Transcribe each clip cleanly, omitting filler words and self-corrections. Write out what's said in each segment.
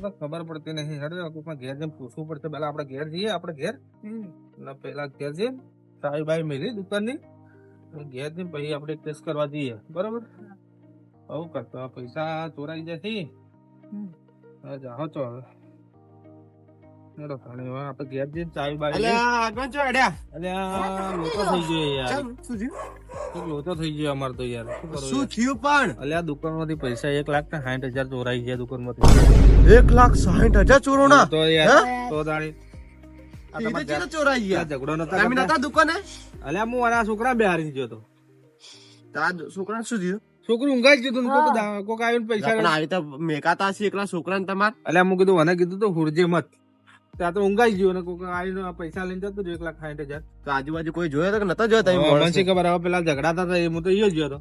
તો ખબર પડતી નહીં. હેડો કોકના ઘેર જઈને પૂછવું પડશે. પેલા આપણે ઘેર જઈએ, આપણે ઘેર પેલા ઘેર જઈએ, સાઈ બાઈ મેલી દુકાનની ઘેર જઈને પછી આપણે ટેસ્ટ કરવા જઈએ. બરોબર? આવું કરતો પૈસા ચોરાઈ જાય છે. જાઓ તો હવે હેડો તાણે હવે આપણે ઘેર જઈને ચાય બાઈ લોચો થઈ ગયો યાર. લોચો થઈ ગયો અમારે તો યાર. શું થયું પણ? અલ્યા દુકાન માંથી પૈસા 1,60,000 ચોરાઈ ગયા દુકાન માંથી. 1,60,000 ચોરોના તો યાર તો દાડી ચોરાઈ ગયા. ઝઘડો નતો તમે નતા દુકાને? અલ્યા હું આના છોકરા બિહારી ગયો તો. છોકરા શું થયું? છોકરું ઊંઘાઈ જ ગયું કોક આવીને પૈસા આ રીતે મેકાતા હશે એકલા છોકરાને તમાર. અલ્યા હું કીધું મને કીધું તો હુરજે મત. ત્યાં તો ઊંઘાઈ ગયો ને કોક આવીને પૈસા લઈને જતો 1,60,000. તો આજુબાજુ કોઈ જોયો તો કે નતા જોયો તમે? મને ખબર હવે પેલા ઝઘડાતા હતા હું તો ઈ જ ગયો હતો.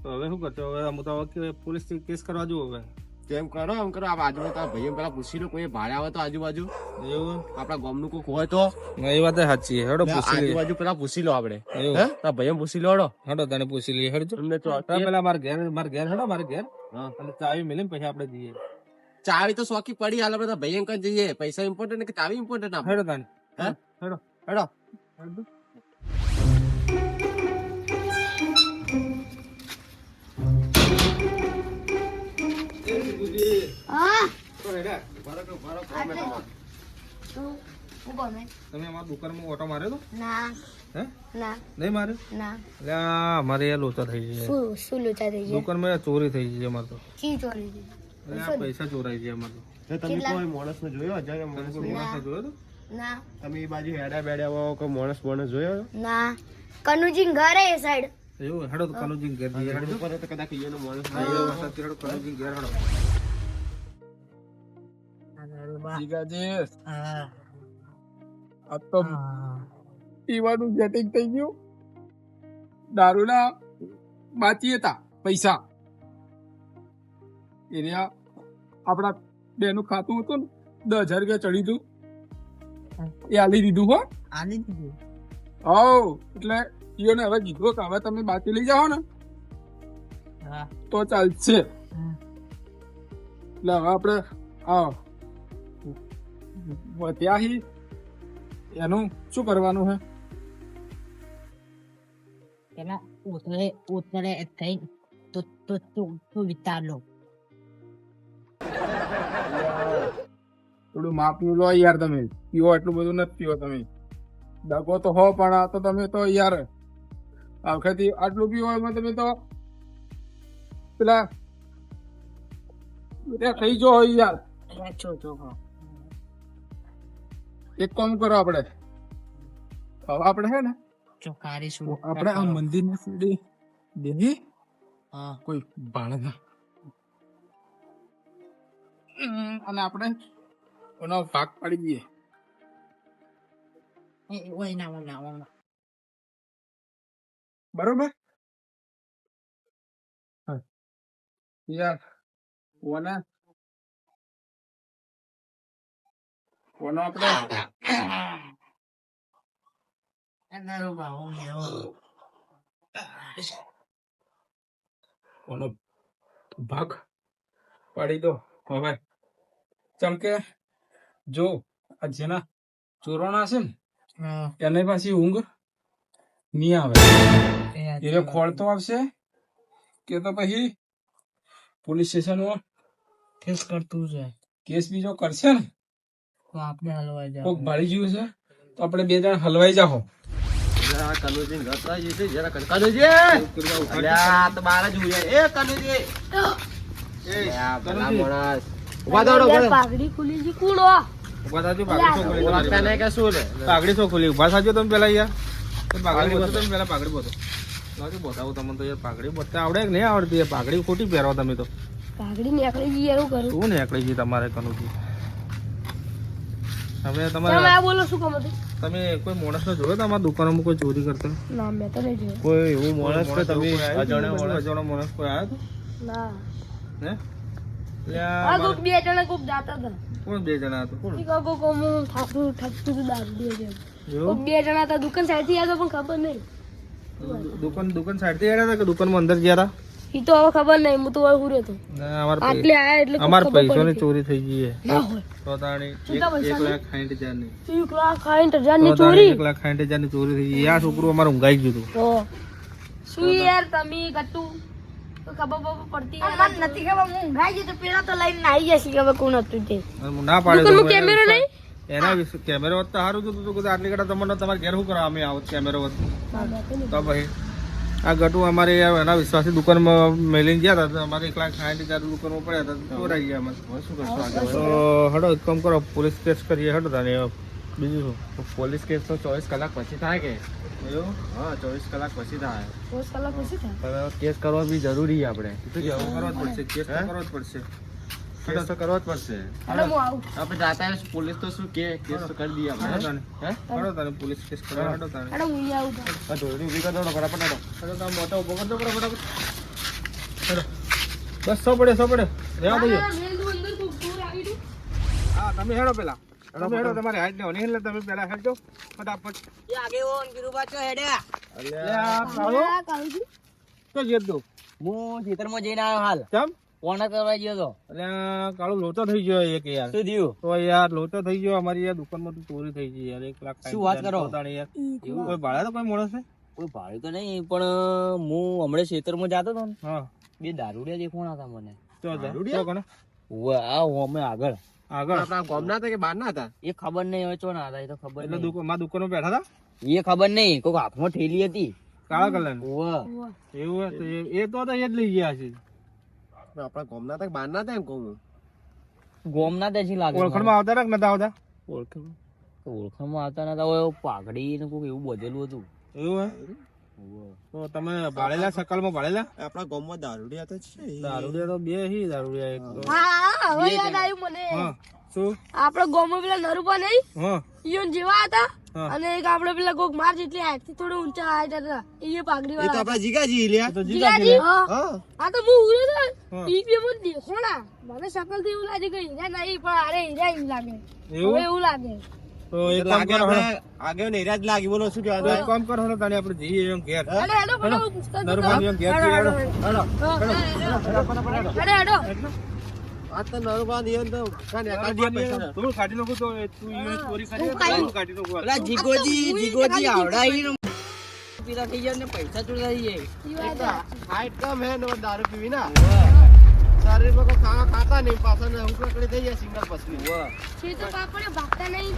તો હવે શું કરતો હવે હું તો પોલીસ કેસ કરવા જવું હવે. તેમ કરો એમ કરો. આ બાજુ તારા ભાઈઓ પેલા પૂછી લો કોઈ ભાડે આવે તો આજુબાજુ. એવું આપડા ગામનું કોઈ હોય તો એ વાત સાચી હેડો પૂછી લઈએ. આજુબાજુ પેલા પૂછી લો આપડે. એવું તારા ભાઈઓ પૂછી લો હેડો તને પૂછી લઈએ. હેડો પેલા મારે ઘેર હેડો મારે ઘેર અને ચાવી મેલીને પછી આપણે જઈએ. ચાવી તો શોખી પડી હાલ બધા ભાઈ કઈ જઈએ. પૈસા ઇમ્પોર્ટન્ટ કે ચાવી ઇમ્પોર્ટન્ટ? હેડો તાને હેડો હેડો. તમે અમારા દુકાનમાં ઓટો માર્યો તો? ના હે ના નહીં માર્યો? ના. એટલે અમારે યાર લોચા થઈ જાય. શું લોચા થઈ ગયા? દુકાનમાં યાર ચોરી થઈ ગઈ અમારે તો. કી ચોરી થઈ? એટલે આ પૈસા ચોરાઈ ગયા અમારે તો. તમે કોઈ માણસ ને જોયો? અજાય માણસ માણસને જોયો તો? ના તમે એ બાજુ હેડા બેડા આવો કોઈ માણસ બોણસ જોયો? ના. કનુજી ઘરે એ સાઈડ. એવું હેડો તો કનુજી ઘેર જઈએ. હેડો ઉપર તો કદાચ ઈયોનો માણસ હેડો કનુજી ઘેર હેડો. જીગાજી આ તો પીવાનું સેટિંગ થઈ ગયું. દારૂના બાકી હતા પૈસા એરિયા આપડા બેનું ખાતું હતું ને 10,000 રૂપિયા ચડી હતું એ આલી દીધું. હો આલી દીધું. હવ એટલે ઈયોને હવે કીધું કે હવે તમે બાકી લઈ જાઓ ને હા તો ચાલશે. એટલે હવે આપણે ત્યાં એનું શું કરવાનું છે? પેલા ઉતરે થઈ તો વિતાર લો. થોડું માપનું લો યાર. તમે પીવો એટલું બધું નથી પીવો તમે. દગો તો હો પણ આ તો તમે તો યાર આ વખતે આટલું પીવો એમાં તમે તો પેલા થઈ જો યાર. એક કામ કરો આપણે હવે આપણે હે ને ચોકારી શું આપણે આ મંદિર ની સીડી દેવી હા કોઈ ભાડે અને આપણે એનો ભાગ પાડી દઈએ. ઓય ના બરોબર યાર. કોનો આપણે કોનો ભાગ પાડી દો હવે. ચમકે જો આ જેના ચોરોના છે ને એને પાછી ઊંઘ નહીં આવે. એને ખોળતો આવશે કે તો પછી પોલીસ સ્ટેશનમાં કેસ કરતું છે. કેસ બીજો કરશે ને તો આપણે હલવાઈ જાવ. કોક ભાળી ગયું છે તો આપણે 2 જણ હલવાઈ જાઓ. કનુજી ઘટવા જશે જરા કનુજી અલ્યા તો બાર જ ઉયા. એ કનુજી એ આ ભલા માણસ ઉભા દોડો પાઘડી ખુલી જી કુડો. ઉભા થાજો. પાઘડી શો ખુલી? ઓળખતા નહીં કે શું લે? પાઘડી શો ખુલી? ઉભા થાજો તમે પેલા યાર. પાઘડી બોતો તમે પેલા. પાઘડી બોતો બતાવું તમને તો યાર. પાઘડી બોતતા આવડે કે નહીં આવડતી? પાઘડી ખોટી પહેરો તમે તો. પાઘડી નીકળી ગઈ એવું કરું. શું નીકળી ગઈ તમારે કનુજી? હવે તમે તમારે આ બોલો શું કામ હતું? તમે કોઈ માણસ ને જોયો તમારા દુકાનમાં કોઈ ચોરી કરતો? ના મેં તો નહીં જોયું. કોઈ એવું માણસ કે તમે અજાણ્યો માણસ કોઈ આવ્યો ના હે? આ કોક 2 જણા કોક જાતા હતા. કોણ 2 જણા હતો? ઈ કોક હું થકતું દારૂ દે છે. એવું? કોક 2 જણા હતા દુકાન સાઈડ થી આવ્યા પણ ખબર નહીં. દુકાન સાઈડ થી આવ્યા હતા કે દુકાનમાં અંદર ગયા હતા? ઈ તો હવે ખબર નહીં, હું તો હવે હુર્યો તો. ના, આટલે આયા એટલે અમાર ખબર પડી પૈસોની કે ચોરી થઈ ગઈ છે. ના હોય. તો તાણી કેટલા પૈસા 1,60,000 ની. 1,60,000 ની તો તાણી ચોરી. 1,60,000 ની ચોરી થઈ ગઈ. આ છોકરું અમારું ઊંઘાઈ ગયું હતું. તો શું યાર તમે કટુ તો ખબર પડતી મને નથી ખબર. હું ઊંઘાઈ ગઈ તો પેલા તો લઈને આવી જશે કે હવે કોણ હતું તે. અને હું ના પાડ્યો દુકાનનું તો કેમેરો નહીં? એના વિશે કેમેરો હોત તો સારું હતું. તો આટલી કડા તમને તમારે ઘેર શું કરવા અમે આવત કેમેરો હોત તો પછી આ ગટુ અમારે યાર એના વિશ્વાસી દુકાનમાં મેલીને ગયા હતા તો અમારે 1,60,000 દુકાનમાં પડ્યા હતા, ચોરાઈ ગયા અમારે. શું કરશો આગળ? તો હડો એક કામ કરો, પોલીસ કેસ કરીએ. હડો તાને બીજું શું? પોલીસ કેસ તો 24 કલાક પછી થાય કે એવું? હા 24 કલાક પછી થાય. 10 કલાક પછી થાય. પણ કેસ કરવો બી જરૂરી આપણે. તો જવું કરવા જ પડશે, કેસ તો કરવો જ પડશે. કેસ તો કરવો જ પડશે. હાલો હું આવું. આપણે જાતા પોલીસ તો શું કે કેસ તો કરી દઈએ હડો આપણે. તાને. હે હડો તાને પોલીસ કેસ કરવા. હડો તાને. હાલો હું આવું તો. આ ઢોળી ઊભી કરી દો ફટાફટ હેડો. હડો તાને મોટો ઉભો કરજો ફટાફટ. હડો. બસ સો પડે રહેવા દઈએ. અંદર ખૂબ દૂર આવી ગયું. હા તમે હેડો પેલા. તમે હેડો, તમારી હાઈટ ને હોની એટલે તમે પેલા હેડજો ફટાફટ. અલ્યા કાળો આ કાળુજી. તો જેત દો. હું ખેતરમાં જઈને આવ્યો હાલ. ચમ? કોના કરવા ગયો તો? અલ્યા કાળો લોચો થઈ ગયો એક યાર. શું થયું? તો યાર લોચો થઈ ગયો. અમારી યાર દુકાનમાં તો ચોરી થઈ ગઈ યાર. 1,60,000 શું વાત કરો? પોતાની યાર. કોઈ ભાડા તો કોઈ માણસ છે? કોઈ ભાડું તો નહીં, પણ હું હમણાં ખેતરમાં જતો હતો ને, હા. 2 દારૂડિયા દેખોણા હતા મને. તો જા. તો કોને? આ અમે આગળ આગળ. આપણા ગામના હતા કે બહારના હતા? એ ખબર નહીં હવે ચો ના હતા, એ તો ખબર એટલે નહીં. માં દુકાનમાં બેઠા હતા એ ખબર નહીં, કોઈક હાથમાં ઠેલી હતી. કાળા કલરની. ઉવ્વ. એવું હોય તો એ તો એ જ લઈ ગયા છે. આપણા ગામના હતા કે બહારના હતા એમ કહું હું. ગોમના ત્યાંથી લાગે. ઓળખણમાં આવતા ને નતા આવતા? ઓળખાણમાં આવતા નતા. હવે પાઘડી ને કોઈક એવું બધેલું હતું. એવું હોય ઉવ્વ. તો તમે ભાડેલા સકાલમાં ભાડેલા આપણા ગામમાં દારૂડિયા તો છે. દારૂડિયા તો બે હી દારૂડિયા એક તો. હા હવે યાદ આવ્યું મને. હા શું? આપડે ગામમાં પેલા નરુપા નહીં હા ઈયોન જેવા હતા હા. અને એક આપડે પેલા કોક માર જેટલી હાઈટ થી થોડું ઊંચા હાઈટ હતા એ પાઘડી એ તો વાળા આપણા જીગાજી લ્યા. તો જીગાજી જીગાજી હા હા આ તો હું ઉરે તો હા. ઈ બે મને દેખોણા મને શકલ થી એવું લાગે કે હીરા નહીં પણ અરે હીરા એમ લાગે એવું? હવે એવું લાગે તો એક કામ લાગે કરો આપણે આગળ ને એરિયા જ લાગી. બોલો શું તો કહેવાનું? એક કામ કરો તાને આપણે જઈએ એમ ઘેર. અરે હેડો ફટાફટ પૂછતા જતો. નરમાની એમ ઘેર જઈએ હેડો. હેડો. હેડો આ તો નરવા નિયન તો કાને આ કાઢી પૈસા. તું કાઢી નાખું તો તું ઈ ચોરી કરી હું કાઢી- તું કાઢી નાખું. પેલા જીગોજી આવડાવી ને પીલા થઈ જાય ને પૈસા ચોરી થઈ જાય. ઈ વાત છે. હાઈટ કમ હે ને દારૂ પીવી ના શરીરમાં કોઈ ખાવા ખાતા નહીં પાછા ને ઉકળકડી થઈ જાય સિંગલ પસલી. છે તો પાપડે ભાગતા નહીં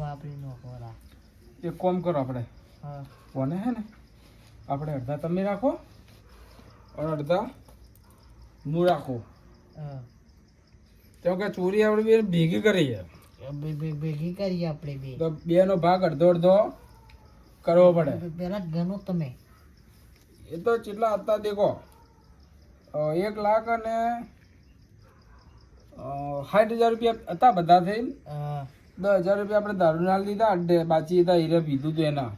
વાપરી નો ખોરા. એક કામ કરો આપણે હા. કોને હે ને આપણે અડધા તમે રાખો અને અડધા હું રાખું. હા. કેમ કે ચોરી આપણે બે ભેગી કરી છે ભેગી કરીએ આપણે બે. તો બે નો ભાગ અડધો અડધો કરવો પડે. પેલા ગણો તમે. એ તો કેટલા હતા દેખો 1,00,000 અને 60,000 રૂપિયા હતા બધા થઈને. 10,000 રૂપિયા આપણે દારૂ ના લીધા અડધે બાચી હતા હીરે પીધું તું એના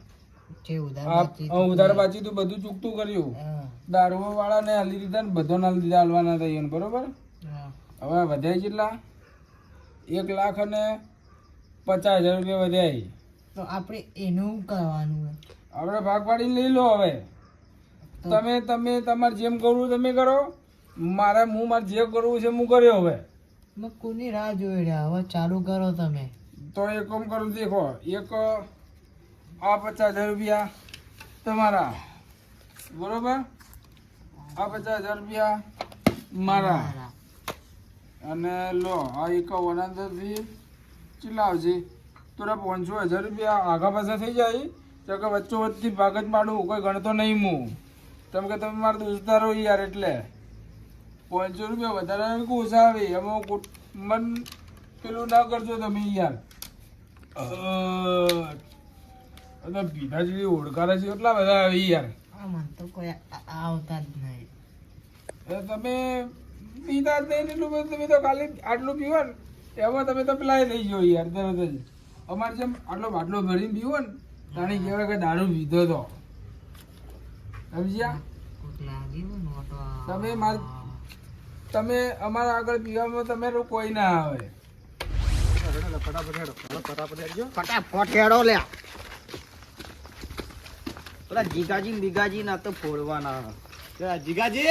ઉધાર બાચી તું બધું ચૂકતું કર્યું. દારૂ વાળા ને હાલી દીધા ને બધો ના લીધા હાલવાના હતા એને બરોબર. હવે વધ્યા કેટલા 1,00,000 અને 50,000 રૂપિયા વધ્યા. તો આપણે એનું કરવાનું. આપણે ભાગ પાડીને લઈ લો. હવે તમે તમે તમારે જેમ કરવું તમે કરો. મારે જે કરવું છે હું કર્યો. હવે કોની રાહ જોઈ રહ્યા? હવે ચાલુ કરો તમે. તો એક કામ કરું દેખો એક આ 50,000 રૂપિયા તમારા બરોબર. આ 50,000 રૂપિયા મારા અને લો આ 51 થી કેટલા આવશે? થોડા 500,000 રૂપિયા આગા પાછા થઈ જાય તો કે વચ્ચો વચ્ચી ભાગ જ પાડું કોઈ ગણતો નહીં હું. કેમ કે તમે મારા દોસ્તારો યાર એટલે 500 રૂપિયા વધારે ઓછા આવે એમાં મન પેલું ના કરજો તમે યાર. પીધા જેવી ઓળખારા છે એટલા બધા આવી યાર. મને તો કોઈ આવતા જ નહીં. તમે પીધા જ નહીં એટલું બધું. તમે તો ખાલી આટલું પીવો ને એમાં તમે તો પેલા લઈ જાઓ યાર તરત જ. અમારે જેમ આટલો બાટલો ભરીને પીવો ને તાણી કહેવાય કે દારૂ પીધો તો સમજ્યા. તમે અમારા આગળ પીવામાં તમે કોઈ ના આવે. ફટાફટ હેડો લ્યા. પેલા જીગાજી બીગાજી ના તો ફોડવાના. જીગાજી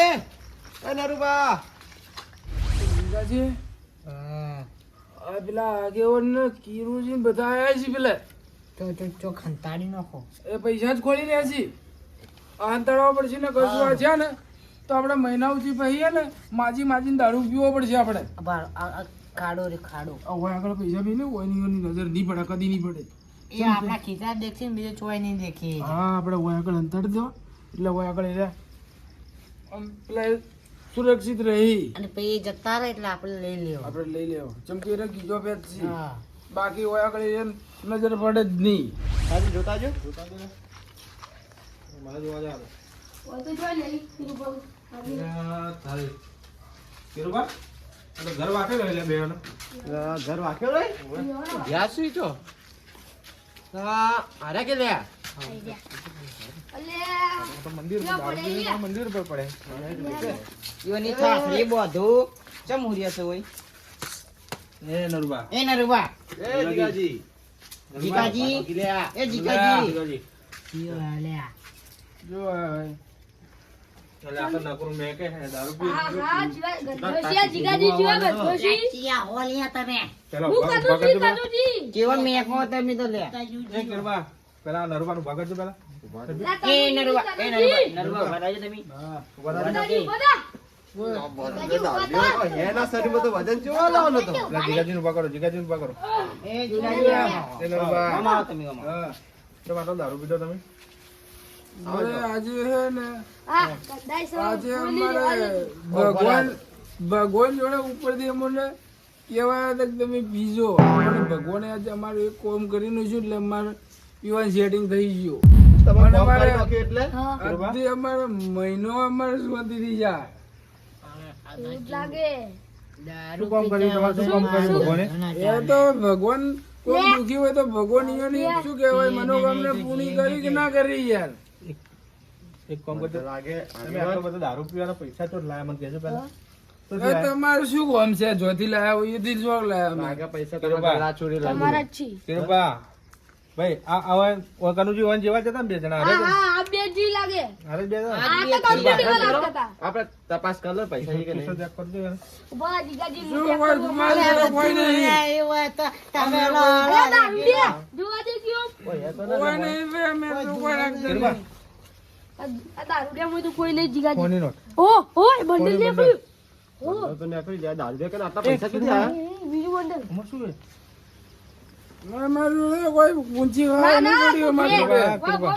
એ નરુબા જીગાજી આ પેલા આગેવાન ને કીરુજી ને બધા આયા છે પેલા તો ખંતાડી નાખો એ પૈસા જ ખોલી રહ્યા છે આંતરવા પડશે ને કશું છે ને તો આપણે મહિના સુધી પછી ને માજીને દારૂ પીવો પડશે આપણે ખાડો રે ખાડો હવે આગળ પૈસા બી ને ઓની નજર નહીં પડે કદી નહીં પડે એ આપણા ખીચા દેખશે ને બીજો ચોય નહીં દેખી હા આપણે ઓય આગળ અંતર દો એટલે ઓય આગળ એટલે આમ પેલા સુરક્ષિત રહી અને પછી જતા રહે એટલે આપણે લઈ લેવો આપણે લઈ લેવો ચમકી રે કીજો પેટ છે હા બાકી ઓય આગળ એને નજર પડે જ નહીં સાજી જોતા જો મને જોવા જાવ ઓય તો જોઈ લે કીધું બહુ તારી કિરુબા એટલે ઘર વાકે લે બે ને ઘર વાક્યો રે ગયા શું તો અરે કે લે અલે તો મંદિર પર દારૂ પીને તો મંદિર પર પડે યોની થાસરી બધું ચમ હુરિયા છે હોય એ નરુબા એ નરુબા એ જીગાજી જીગાજી લે એ જીગાજી જીગાજી યો લે જો આ એટલે આ તો નકરું મેં કે હે દારૂ પી હા હા જીવા ગધોશિયા જીગાજી જીવા ગધોશી ચિયા હોલિયા તમે ચલો હું ભગત કનુજી કેવો મેકો તમે તો લે એ કિરુબા પેલા નરુબાનું ભગત છે પેલા એ નરુબા નરુબા બરાજો તમે એના શરીરમાં તો વજન કેવો લાવવાનો તો જીગાજી નું પકડો જીગાજી નું પકડો એ જીગાજી એ નરુબા આમાં તમે આમાં હા તો માટો દારૂ પીધો તમે હવે આજે હે ને હા કંદાઈ સર આજે અમારે ભગવાન જોડે ઉપરથી અમને કહેવાય હતા કે તમે પીજો અને ભગવાને આજે અમારું એક કોમ કરીને છું એટલે અમારે પીવાનું સેટિંગ થઈ ગયું તમારે અને કોમ કરી અમારે નાખ્યું એટલે આજથી અમારે મહિનો અમારે શાંતિથી જાય એવું જ લાગે શું કામ કર્યું તમારે શું કામ કર્યું ભગવાને એ તો ભગવાન કોઈ દુખી હોય તો ભગવાન એની શું કહેવાય મનોકામના પૂરી કરી કે ના કરી યાર એક કામ કરજો લાગે તમે આટલો બધો દારૂ પીવાના પૈસા તો લાયા મને કહેજો પહેલા તો એ તમારે શું કોમ છે જોથી લાયા હોય એથી જ શોખ લાયા અમે. લાગે પૈસા કરો તમે બા. ગળા ચોરી તમારા જ છી કિરુબા ભાઈ આ કનુજી વન જેવા જ હતા ને બે જણા હા હા આ બે જી લાગે અરે બે જણા આ તો કમ્પ્યુટર લાગતા હતા આપણે તપાસ કરી લો પૈસા છે કે પૈસા નહીં ચેક કરજો યાર ઉભા જીગાજી શું હોય તમારી જોડે કોઈ નહીં એ હોય તો તમે અરે દારૂ દે જોવા દે કયો કોઈ નહીં બે અમે તો કોઈ રાખતા કિરુબા નહીં. આ દારૂ દે તો કોઈ નહીં જીગાજી ફોની નોટ ઓ ઓ એ બંડલ દે બંડલ. ફૂલ તો નીકળી જાય દારૂ દે કે આટલા પૈસા ક્યાંથી આયા બીજું બંડલ આમાં શું છે અમારી જોડે કોઈ ઊંચી ખાવા નહીં પડી અમારી જોડે. કિરુબા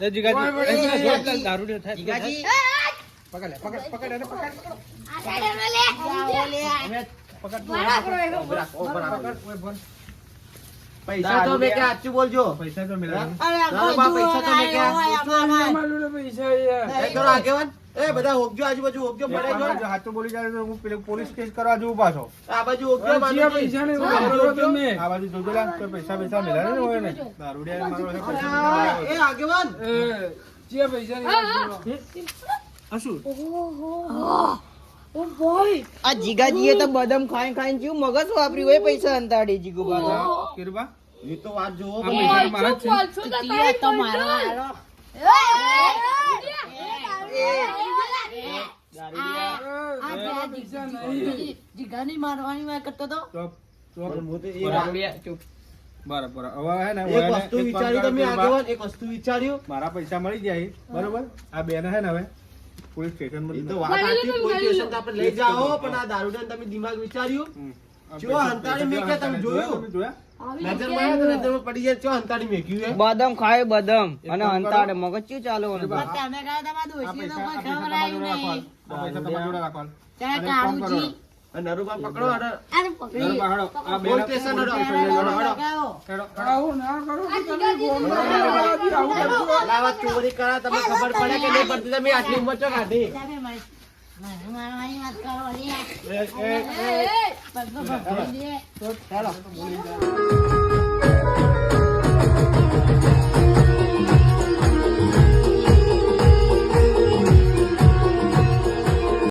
એ જીગાજી કોઈ પડી એ જો દારૂ દે થાય જીગાજી પકડ લે પકડ એને પકડ આ સાઈડ લે પકડ મારા કરો એનો પૈસા તો મેં કે સાચું બોલજો પૈસા તો મેળવ્યા ના, બા, પૈસા તો મેં કે અમારી જોડે પૈસા યાર. એ કરો આગેવાન એ બધા હોગજો આજુબાજુ હોગજો પડે જો હાથું બોલી જાય તો હું પેલે પોલીસ કેસ કરવા જવું પાછો આ બાજુ હોગજો જ્યાં માનવજી. પૈસા નહીં હોય કરો તમે. આ બાજુ જોજો લા કોઈ પૈસા મેળવ્યા ને હોય ને દારૂ દે મારો અરે, પૈસા એ આગેવાન એ, જ્યાં પૈસા નહીં હોય કરો. આ શું ઓ ભાઈ આ જીગાજીએ તો બદામ ખાઈ ખાઈને જેવું મગજ વાપર્યું હોય પૈસા અંતાડી જીગુ બાબા કિરુબા એ તો વાત જોવો આ પણ પૈસા મારા જ છે ટીયા તો મારવા હાલો. પૈસા નહીં. જીગાની મારવાની વાત કરતો તો ચોપ ચોપ પણ હું તો એ બરાબર. ચૂપ બરાબર હવે હે ને એક વસ્તુ વિચાર્યું તમે આગેવાન એક વસ્તુ વિચાર્યું મારા પૈસા મળી જાય બરોબર આ બેન હે ને હવે પોલીસ સ્ટેશન એ તો માં વાત સાચી પોલીસ સ્ટેશન તો આપણે લઈ જાઓ પણ આ દારૂ તમે દિમાગ વિચાર્યું ચો હંતાડી મેક્યા તમે જોયું? નજર માં આવ્યા તો નજરમાં પડી જાય ચો હંતાડી મેક્યું હે બદામ ખાય બદામ અને અંતાડે મગજ ચેવું ચાલુ આ પૈસા તમારા જોડે રાખવાના. અને એક કામ કરો. અને નરુબા પકડો અને આને પકડી નરુબા હાડો. આ બેન પોલીસ સ્ટેશન હાડો. હેડો. આવું ના કરો કે તમે ગોમ આવું કરશો. લાવા ચોરી કરા તમને ખબર પડે કે નહીં પડતી તમે આટલી ઉંમર ચો કાઢી એ, એ, એ. ચાલો